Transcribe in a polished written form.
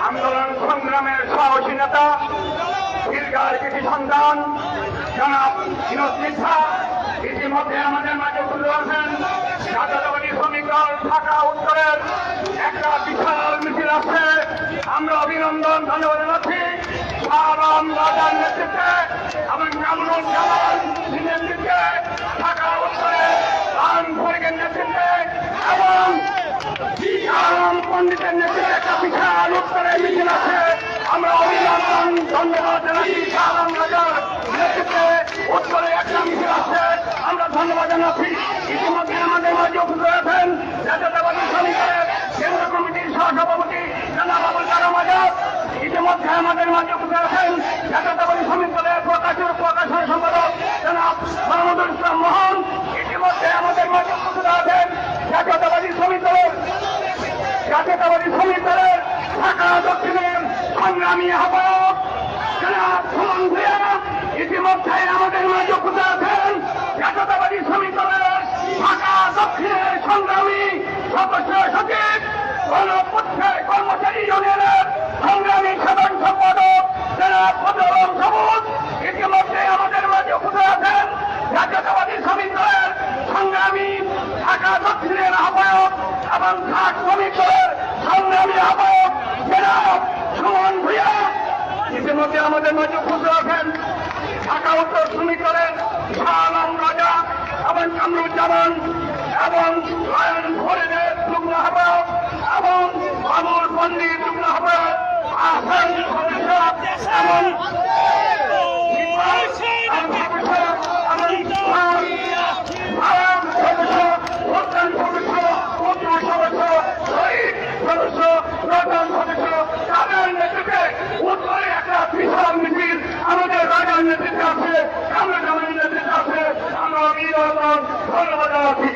আন্দোলন সংগ্রামের সাহসী নেতা দীর্ঘার কৃষি সন্তান জনাব বিনোদ মিথ্যা ইতিমধ্যে আমাদের মাঝে তুলে আছেন। জাতীয়তাবাদী শ্রমিক দল ঢাকা উত্তরের একটা বিশাল মিছিল আছে। আমরা অভিনন্দন ধন্যবাদ জানাচ্ছি শাহরাম রাজার নেতৃত্বে এবং কামরুল জামান নেতৃত্বে, ঢাকা উত্তরের আন ফরিকের নেতৃত্বে এবং আলম পণ্ডিতের নেতৃত্বে একটা বিশাল উত্তরের মিছিল আছে। আমরা অভিনন্দন ধন্যবাদ জানাচ্ছি শাহরাম রাজার নেতৃত্বে উত্তরে একটা মিছিল আছে। আমরা ধন্যবাদ জানাচ্ছি। ইতিমধ্যে আমাদের মাঝে উপস্থিত আছেন জাতীয়তাবাদী শ্রমিকের কেন্দ্র কমিটির সহসভাপতি জনাব আবুল কালাম আজাদ। ইতিমধ্যে আমাদের মাঝে উপস্থিত আছেন জাতীয়তাবাদী শ্রমিক দলের প্রকাশন সম্পাদক জনাব মাহমুদুল ইসলাম মোহন। ইতিমধ্যে আমাদের মাঝে উপস্থিত আছেন জাতীয়তাবাদী শ্রমিক দলের ঢাকা দক্ষিণের সংগ্রামী আহ্বায়ক জনাব সুমন ভূঁইয়া। ইতিমধ্যে আমাদের মাঝে উপস্থিত আছেন জাতীয়তাবাদী শ্রমিক দলের ঢাকা দক্ষিণের সংগ্রামী সদস্য সচিব গণপক্ষের কর্মচারী ইউনিয়নের সংগ্রামী সাধারণ সম্পাদক জনাব ফজল আলম সবুজ। ইতিমধ্যে আমাদের মাঝে উপস্থিত আছেন জাতীয়তাবাদী শ্রমিক দলের সংগ্রামী ঢাকা দক্ষিণের আহ্বায়ক এবং ঢাক শ্রমিক দলের সংগ্রামী আহ্বায়ক জনাব সুমন ভূঁইয়া। ইতিমধ্যে আমাদের মাঝে উপস্থিত আছেন ঢাকা উত্তর শ্রমিক দলের শাহরাম রাজা এবং কামরুজ্জামান এবং লায়ন ফরিদের যুগ্ম আহ্বায়ক এবং বাবুল পণ্ডিত যুগ্ম আহ্বায়ক আহসান সদস্য এবং আমাদের রাজার নেতৃত্বে আছে, আমরা জামানের নেতৃত্বে আছে। আমরা ধন্যবাদ জানাচ্ছি।